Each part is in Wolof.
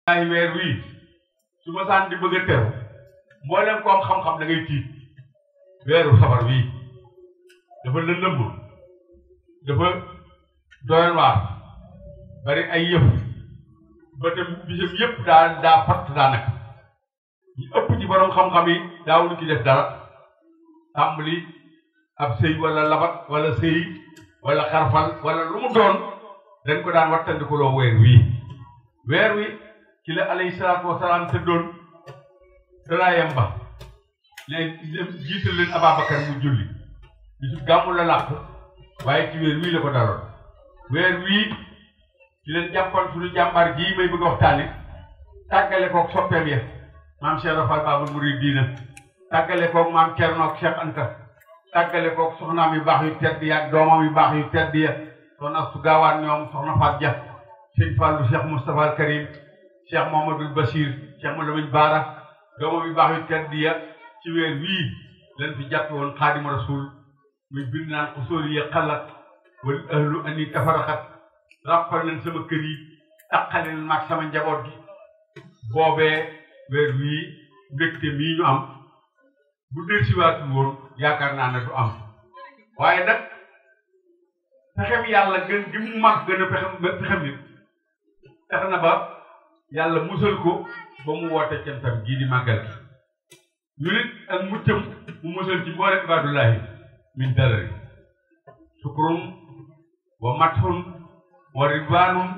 ay weer wii su ma saan di bëgg a teew mboolem ko am xam-xam da ngay tiit weeru safar wii dafa lëndëm dafa doyoon waar bari ay yëf ba tam bisam yëpp daa fatt daanaka ñu ëpp ci borom xam-xam yi daawuñu ci def dara tàmbali ab sëy wala labat wala sëy wala xarfal wala lu mu doon dañ ko daan wattandikuloo weer wi ci la alayhi salaatu wasalaam tëddoon dalaayam ba léegi jiital leen Ababacar mu julli bisu gàmmu la làq waaye ci weer wii la ko daloon weer wii ci leen jàppal suñu jàmbaar jii may bëgg a waxtaane tàggale koog soppeem ya maam Cheikh Rafal Babul Muridiina tàggale koog maam Cerno ak Cheikh Anta tàggale koog soxnaam yu baax yu tedd ya ak doomam yu baax yu tedd ya soxna Astu Gaawaan ñoom soxna Faat Ja sëñ Fallu Cheikh Moustapha al Karim Cheikh Mohamadul Bachir Cheikh Malamine Baara doomam yu baax yu tedd ya ci weer wii leen fi jàppe woon Xaadimu Rasuul muy bind naan usuuli ya xalat wal ahlu ani tafaraxat ràppal nañ sama kër yi taqale nañ maag sama njaboot gi boobee weer wii mbégte mii ñu am bu dee siwaatul woon yaakaar naa ne du am waaye nag pexem yàlla gën gi mu mag gën a pexem nit tax na ba yàlla musal ko ba mu woote cantam gii di màggal gi ñu nit ak muccam mu musal ci mboole ibaadullahi min darari sukrum wa mathun wa ridwanun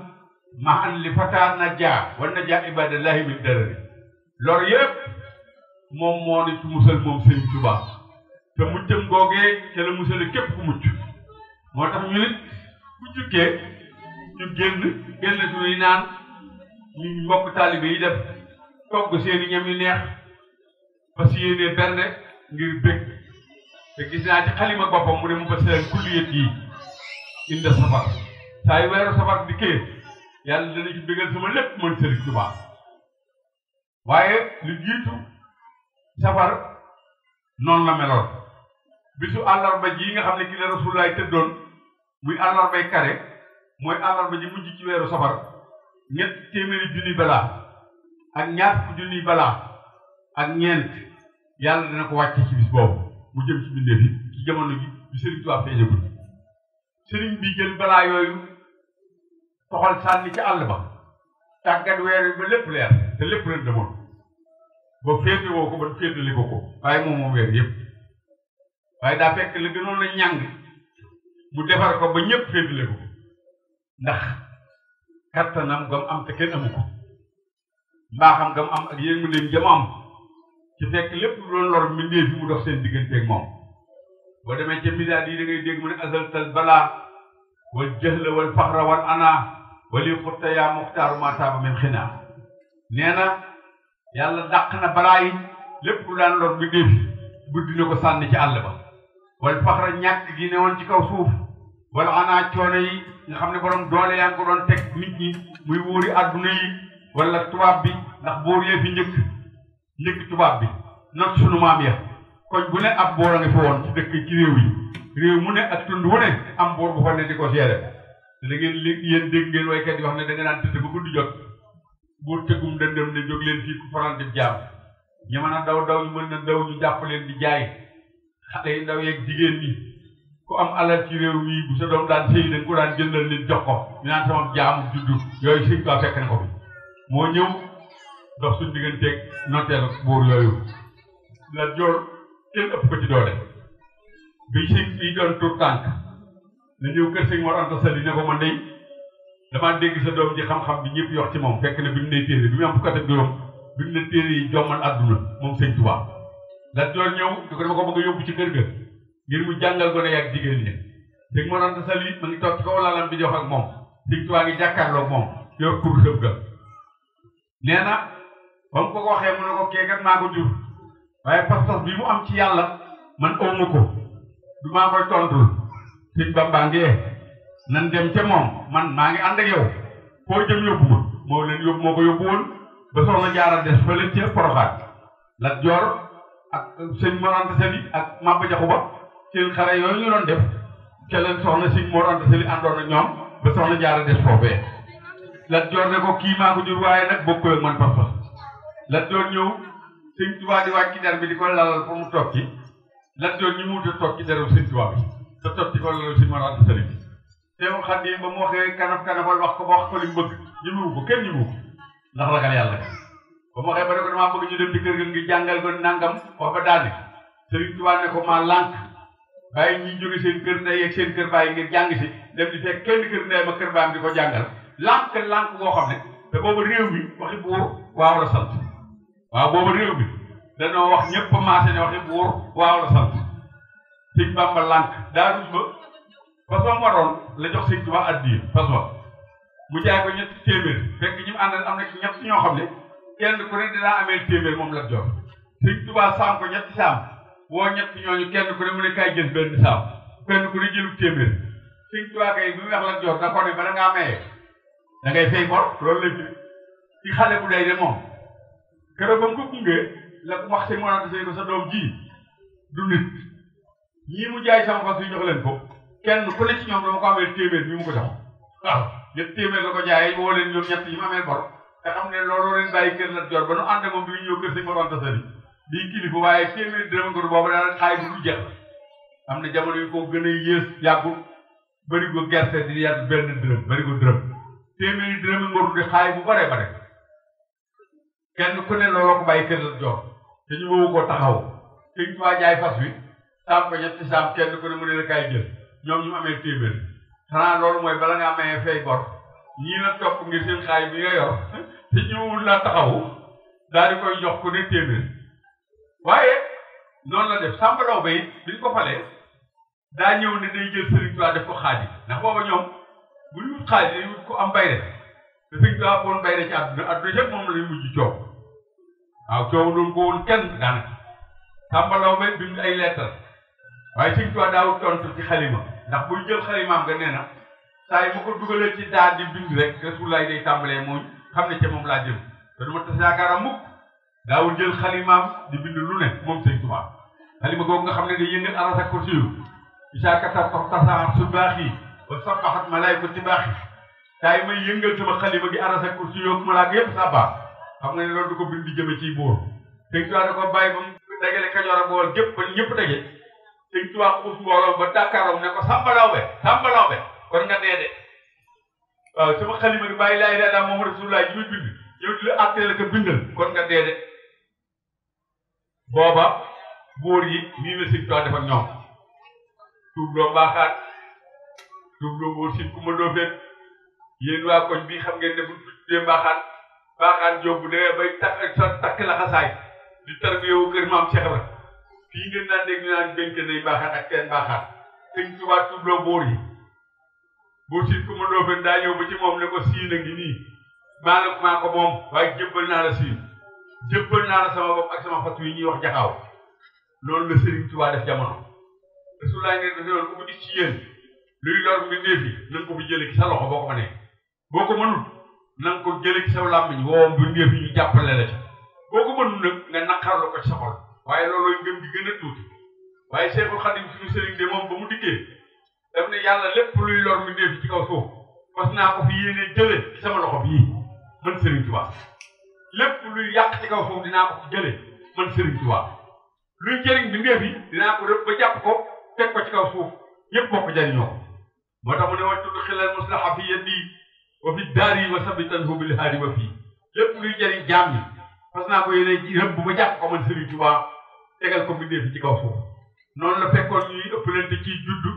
ma an li fata najaa wa najaa ibadallahi min darari lor yëpp moom moo ni ci musal moom Sëriñ Tuubaa te muccam googee ca la musale képp ku mucc moo tax ñu nit bu jukkee ñu génn suñuy naan ñu mbokk taalibe yi def togg seeni ñam yu neex fas yéenee bernde ngir bég te gis naa ci xalima boppam mu ne mu fa seen kulliyat yi inda safar saa yu weeru safar dikkee yàlla dana ci bégal sama lépp mën Sëriñ Tuubaa waaye lu jiitu safar noonu la meloon bisu àllarba ji nga xam ne ki la Rasulullaay tëddoon muy àllarbay kare mooy àllarba ji mujj ci weeru safar ñett téeméeri junni balaa ak ñaar fukki junni balaa ak ñeent yàlla dana ko wàcce ci bis boobu mu jëm ci bindee fi ci jamono ji bi Sëriñ Tuubaa feeñagul sëriñ bi jël balaa yooyu toxal sànni ci àll ba tàggat weer wi ba lépp leer te lépp leen demoon ba féete woo ko ba féetali ko waaye moom weer yëpp waaye daa fekk la gënoon a ñàng mu defar ko ba ñëpp féetale ko ndax kattanam gam am te kenn amu ko mbaaxam gam am ak yéen mu leen jëm am ci fekk lépp lu doon lor mbindee fi mu dox seen digganteeg moom boo demee ca misaal yi da ngay dégg mu ne azaltal balaa wal jahla wal faxra wal ana wali xutta yaa muxtaaru ma taaba min xinaa nee na yàlla dàq na balaa yi lépp lu daan lor mbindee fi buddi na ko sànni ci àll ba wal faxra ñàkk gi ne woon ci kaw suuf wala ana coono yi nga xam ne borom doole yaa ngi ko doon teg nit ñi muy wóori adduna yi wala tubaab bi ndax boor yee fi njëkk tubaab bi not sunu maam ya koñ bu ne ab boor a nga fi woon ci dëkk ci réew mu ne ak tund wu ne am boor bu fa ne di ko seere da ngeen léegi yéen dégg ngeen waykat yi wax ne da nga naan tëdd ba guddi jot buur tëggum dëndëm ne jóg leen fii ku faral di jaam ñi mën a daw ñu mën na daw ñu jàpp leen di jaay xale yi ndaw yeeg jigéen ñi ku am alal ci réew mi bu sa doom daan sëy dañ ko daan jëndal nit jox ko ñu naan sama jaamu juddu yooyu Sëriñ Tuubaa fekk na ko fi moo ñëw dox suñu digganteeg noteelu buur yooyu la joor kenn ëpp ko ci doole bi sëñ bi doon tur tànk na ñëw kër sëñ Mor Anta Sali ne ko man day damaa dégg sa doom ji xam-xam bi ñëpp yox ci moom fekk na bi mu ne téere bi mu am fukk ak juróom bi mu ne téere yi jommal àdduna moom Sëriñ Tuubaa la joor ñëw di ko dama ko bëgg a yóbbu ci kër ga ngir mu jàngal gone ak jigéen ñi sëñ Mor Anta Sali ma ngi toog ci kaw lalam bi jox ak moom Sëriñ Tuubaa ngi jàkkaarloog moom yor kurusam ga nee na ba mu ko waxee mu ne ko keekat maa ko jur waaye pas-pas bi mu am ci yàlla man awma ko du maa koy tontul sëñ Bamba ngee nan dem ca moom man maa ngi ànd ak yow foo jëm yóbbu ma moo ko yóbbu woon ba soxna Jaara des fële ca Poroxaan Lat Joor ak sëñ Mor Anta Sali ak Maba Jaxu Ba seen xare yooyu ñu doon def ca leen soxna sëñ Mor Anta Sali àndoon ak ñoom ba soxna Jaara des foofee Lat Joor ne ko kii maa ko jur waaye nag bokkul ak man pas-pas Lat Joor ñëw Sëñ Tuubaa di wàcc ci der bi di ko lalal pour mu toog ci Lat Joor ñi mu wut a toog ci deru Sëñ Tuubaa bi te toog ci ko lalal si Mor Anta Sali bi Seexul Xadiim ba mu waxee kanafal wax ko li mu bëgg ñëmewu ko kenn ñëmewu ko ndax ragal yàlla ba mu waxee ba ne ko damaa bëgg ñu dem ci kër ga ngi jàngal ko nangam wax ba daane Sëriñ Tuubaa ne ko maa lànk bàyyi ñi jóge seen kër ndey ak seen kër bàyyi ngir jàng si dem di fekk kenn kër ndey ma kër baayam di ko jàngal lànk boo xam ne te booba réew mi waxi buur waaw la sant waaw booba réew mi danoo wax ñëpp maase ne waxi buur waaw la sant Sëñ Bamba lànk daa rus ba façon waroon la jox Sëñ Tuubaa addiya façon mu jaay ko ñetti téeméer fekk ñi mu àndal am na ci ñett ñoo xam ne kenn ku ne dinaa amee téeméer moom Lat Joor Sëñ Tuubaa saam ko ñetti saam woo ñett ñooñu kenn ku ne mu ne kaay jël benn saam kenn ku ne jëlu téeméer Sëñ Tuubaa kay bi mu wax Lat Joor da ko ne bala ngaa mayee da ngay fay bor loolu la ci xale bu day de moom keroog ba mu ko gungee la ko wax Sëñ Mor Anta Sali ko sa doom ji du nit ñii mu jaay sama fas yu jox leen ko kenn ku ne ci ñoom dama ko amee téeméer bi mu ko jox waaw ñett téeméer la ko jaayee woo leen ñoom ñett yi mu amee bor te xam ne loolu leen bàyyi kër Lat Joor ba nu ànd moom bi ñu ñëw kër Sëñ Mor Anta Sali di kilifa waaye téeméer dërëm ngor boobu daal xaay bu du jeex am na jamono yu ko gën a yées yàggul bëri ko gerte di yàgg benn dërëm bëri ko dërëm téeméeri dërëm ngor di xaay bu bare bare kenn ku ne looloo ko bàyyi kër Lat Joor te ñu wëwu ko taxaw Sëñ Tuubaa jaay fas wi saam ko ñetti saam kenn ku ne mu ne la kaay jël ñoom ñu amee téeméer xanaa loolu mooy bala nga amee fay bor ñii la topp ngir seen xaay bi nga yor te ñëwul la taxawu daal di koy jox ku ne téeméer waaye noonu la def Samba Laobé it biñ ko falee daa ñëw ne day jël Sëriñ Tuubaa def ko xaaji ndax booba ñoom bu ñu wut xaaji dañu wut ko am bayre te Sëriñ Tuubaa woon bayre ci àdduna yëpp moom la ñu mujj coow waaw coow doon ko woon kenn daanaka Samba Laobé bind ay lettre waaye Sëriñ Tuubaa daawul tontu ci xalima ndax buy jël xalimaam nga nee na saa yi ma ko dugalee ci daal di bind rek Rasulullaay day tàmbalee mooy xam ne ca moom laa jëm te du ma tas yaakaaram mukk daawul jël xalimaam di bind lu ne moom Sëriñ Tuubaa xalima googu nga xam ne day yëngal aras ak kursi yu isaa katabtu tasaxat su baax yi wa sabbaxat malaayika ci baax yi saa yi may yëngal sama xalima gi aras ak kursi yu malaaka yëpp sabba xam nga ne loolu du ko bind di jëme ciy buur Sëriñ Tuubaa da ko bàyyi ba mu dagale Kajoor ak Bawol gépp ba ñëpp daje Sëriñ Tuubaa xuus mbooloo ba Dakaroom ne ko Samba Laobé kon nga dee de waaw sama xalima gi bàyyi laa ilaaha illallaah Muhammadu Rasulullaah ji muy bind yow di la àttee la ko bindal kon nga dee de booba buur yi nii la Sëriñ Tuubaa def ak ñoom tuubloo mbaaxaat tuubloo buur Sine Kumba Ndoofeen yéen waa koñ bii xam ngeen ne bu tuddee mbaaxaan jóob bu demee bay takk la xasaay di tarbiyewu kër maam Cheikh Ibra fii ngeen daan dégg ñu naan bénk nay mbaaxaat ak seen mbaaxaat Sëriñ Tuubaa tuubloo buur yi buur Sine Kumba Ndoofeen daa ñëw ba ci moom ne ko siin a ngi nii maa ko moom waaye jébbal naa la siin jébbal naa la sama bopp ak sama fas yi ñuy wax jaxaaw loolu la Sëriñ Tuubaa def jamono Rasulullaay ne dafa yoon ku ko gis ci yéen luy lor mbindeef yi na nga ko fi jële ci sa loxo boo ko mënee boo ko mënul na nga ko jële ci sa làmmiñ woo mbindeef yi ñu jàppale la ci boo ko mënul nag nga naqarlu ko ci sa xol waaye loolooy ngëm di gën a tuuti waaye Seexul Xadiim suñu sëriñ de moom ba mu dikkee daf ne yàlla lépp luy lor mbindeef yi ci kaw suuf fas naa ko fi yéene jële ci sama loxo bii man Sëriñ Tuubaa lépp luy yàq ci kaw suuf dinaa ko fi jële man Sëriñ Tuubaa luy jëriñ mbindeef yi dinaa ko rëbb ba jàpp ko teg ko ci kaw suuf ñëpp bokk jariñoo ko moo tax mu ne wa tudxilal muslaha fi yadi wa fi daari wa sabitanhu bil haadi wa fii lépp luy jëriñ jaam ñi fas naa ko yéene rëbb ba jàpp ko man Sëriñ Tuubaa tegal ko mbindeef yi ci kaw suuf noonu la fekkoon ñuy ëppalante ci juddu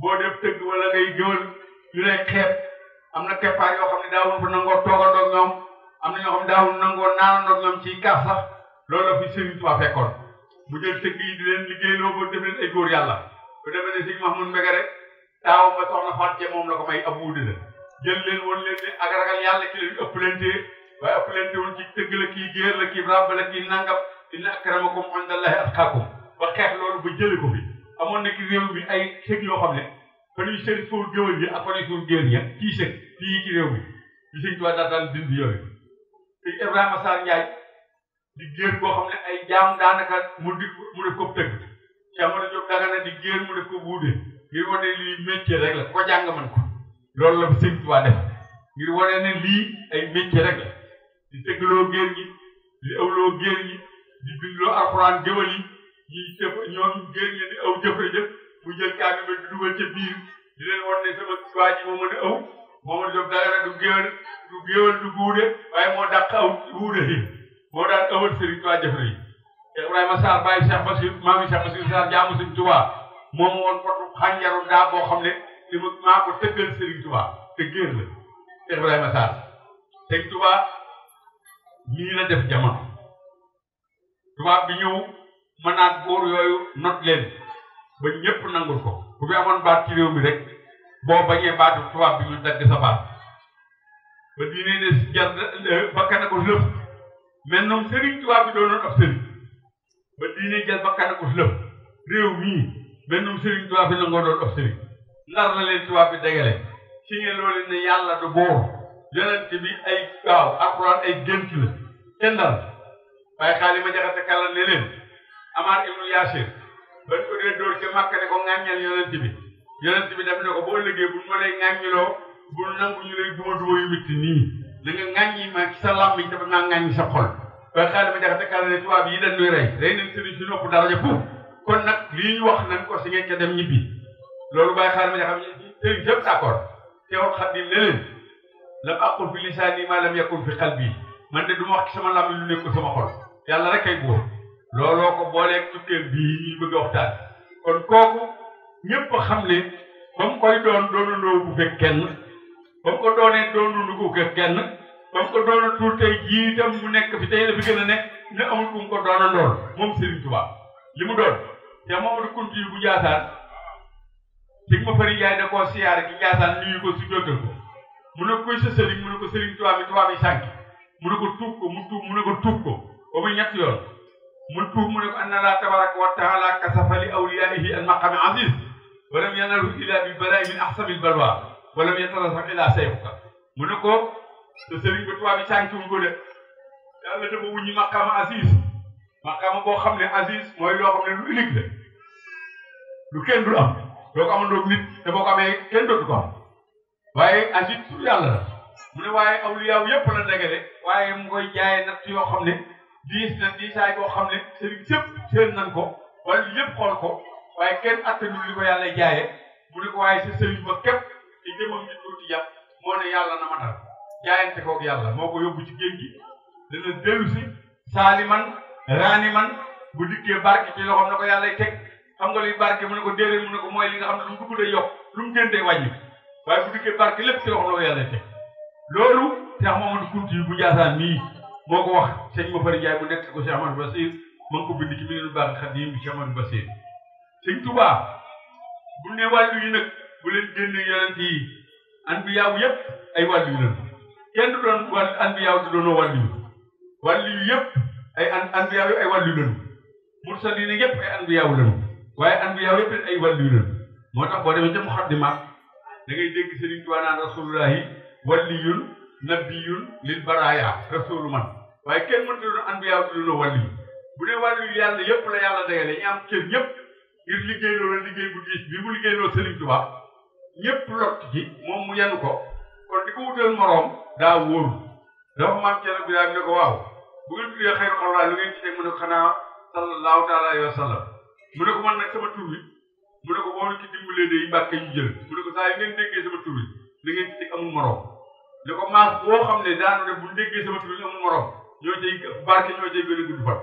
boo def tëgg wala ngay géwal ñu lay xeeb am na keppaar yoo xam ne daawul fa nangoo toogandoog ñoom am na ñoo xam ne daawul nangoo naanandoog ñoom ciy kaas sax loolu la fi Sëriñ Tuubaa fekkoon mu jël tëgg yi di leen liggéeyloo ba def leen ay góor yàlla bu demee ne Sëriñ Mahmoud Mbege rek taaw ba soxna Fatou moom la ko may ab wuude la jël leen woon leen ne ak ragal yàlla ki leen ëppalante waaye ëppalante woon ci tëgg la kii géer la kii ràbb la kii nangam inna akramakum indallahi atqaakum ba xeex loolu ba jële ko fi amoon na ki réew mi ay sëg yoo xam ne fa ñuy sëri suul géwël yi ak fa ñuy suul géer ña kii sëg fii ci réew mi di Sëriñ Tuubaa daataan dindi yooyu te Ibrahima Sarr Ndiaye di géer boo xam ne ay jaam daanaka mu def ko tëgg Cheikh Amadou Diop Dagana di géer mu def ko buude ngir wane lii métier rek la ko jàng man ko loolu la fi Sëriñ Tuubaa def ngir wane ne lii ay métier rek la di tëggloo géer ñi di awloo géer ñi di bindloo alxuraan géwal yi ñi jëf ñoom géer ñi di aw jëf mu jël kaami ba di dugal ca biir di leen wan ne sama waa ji moo mën a aw moo mën a jóg dara du géwal du guude waaye moo dàq aw guude yi moo daan awal Sëriñ Tuubaa jëfre yi Cheikh Ibrahima Sarr bàyyi Cheikh Bassir maami Cheikh Bassir Sarr jaamu Sëriñ Tuubaa moom woon potu xànjaru daa boo xam ne li ma maa ko tëggal Sëriñ Tuubaa te géer la Cheikh Ibrahima Sarr Sëriñ Tuubaa ñii la def jamono tubaab bi ñëw mënaat góor yooyu not leen ba ñëpp nangul ko bu bi amoon baat ci réew mi rek boo bañee baatu tubaab bi ñu dagg sa baat ba diine ne jar bakkana ko lëf mais noonu Sëriñ Tuubaa bi doonoon ab sëriñ ba diine jar bakkana ko lëf réew mii mais noonu Sëriñ Tuubaa bi nangoo doon ab sëriñ ndar la leen tubaab bi dégale ci ngeen loolu ne yàlla du boor yonent bi ay waaw alxuraan ay gént la kenn dal waaye xaali ma jaxate kàlla ne leen Amaar ibnu Yaasir bañ ko dee dóor ca Makka ne ko ŋàññal yonent bi def ne ko boo liggéey bu ma lay ŋàññiloo bu nangu ñu lay duma yu mitti nii da nga ŋàññi ma ci sa làmmiñ dafa maa ŋàññi sa xol waaye xaali ma jaxate kàlla ne tubaab yi dañ nuy rey nañ sëriñ si nopp daraja foofu kon nag lii ñu wax nañ ko si ngeen ca dem ñibbi loolu bàyyi xaali ma jaxam sëriñ yëpp d'accord teewul Xaadim ne leen lam aqul fi lisaani ma lam yakun fi qalbi man de du ma wax ci sama làmmiñ lu nekkul sama xol yàlla rek kay buur looloo ko booleeg tukkeel bii ñuy bëgg a waxtaan kon kooku ñëpp xam ne ba mu koy doonandoo bu fekk kenn ba mu ko doonee doonandu bu fekk kenn ba mu ko doonandu tey jii itam mu nekk fi tey la fi gën a nekk ne amul ku mu ko doonandool moom Serigne Touba li mu doon te Mamadou Kounta bu Njaasaan sig ma fari yaay da koo siyaare ki Njaasaan nuyu ko si jotal ko mu ne koy sa sëriñ mu ne ko Serigne Touba mi sànq mu ne ko tuub ko mu ne ko tuub ko ba muy ñett yoon mu tuub mu ne ko anna laa tabaraka wa taala kasafa li awliyaihi al maqami aziz wa lam yanalu illa bi bala'i min ahsabil balwa wa lam yatarasaq ila sayfuka mu ne ko sa sëriñ ba tubaab bi sànqiwul ko de yàlla dafa wuññi maqama aziz maqama boo xam ne aziz mooy loo xam ne lu unique la lu kenn du am doo ko amandoo nit te boo ko amee kenn dootu ko am waaye aziz su yàlla la mu ne waaye awliyaaw yépp la dagale waaye mu koy jaayee natt yoo xam ne diis na diisaay boo xam ne sëriñ sëpp seen nan ko wala yëpp xool ko waaye kenn attanul li ko yàlla jaayee mu ne ko waaye sa sëriñ ba képp ci jëmam ñu tuuti jàpp moo ne yàlla na ma dal jaayante koog yàlla moo ko yóbbu ci géej gi dana dellu si saaliman raaniman bu dikkee barke ci loxoom na ko yàllay teg xam nga luy barke mu ne ko déedéet mu ne ko mooy li nga xam ne lu mu dugg day yokk lu mu gën day wàññi waaye bu dikkee barke lépp ci loxoom la ko yàllay teg loolu Cheikh Mamadou Kounta bu Njaasaan mii moo ko wax sëñ ma fari Njaay mu nekk ko Cheikh Amadou Bassir ma ngi ko bind ci Minanul Baaxil Xadiim bi Cheikh Amadou Bassir sëñ Tuubaa bu ne wàllu yi nag bu leen génne yonent yi anbiyaaw yëpp ay wàllu yu lañu kenn du doon wàllu anbiyaaw du doonoo wàllu yu yëpp ay anbiyaaw yu ay wàllu yu lañu mursaliin yëpp ay anbiyaaw lañu waaye anbiyaaw yëpp ay wàllu yu lañu moo tax boo demee ca muxaddimaat da ngay dégg Sëriñ Tuubaa naan rasulullahi waliyun nabiyun lil baraaya rasulu man waaye kenn mënta doon anbiyaaw du doonoo wàllu bu ne wàllu yu yàlla yëpp la yàlla dagale ñu am cër ñëpp ngir liggéey loo la liggéey bu diis bi mu liggéey loo Sëriñ Tuubaa ñëpp lott ci moom mu yenu ko kon di ko wutal moroom daa wóoru dafa maam Cerno Birahim ne ko waaw bu ngeen tuddee xayru xalwaay lu ngeen ci teg mu ne ko xanaa sallallahu taala alayhi wa sallam mu ne ko man nag sama tur wi mu ne ko boo ci dimbalee de yi mbàkke ñu jël mu ne ko saa yi ngeen déggee sama tur wi li ngeen ci teg amul moroom ne ko maas boo xam ne daanu ne bu déggee sama tur wi amul moroom ñoo cay barke ñoo cay gën a gudd fan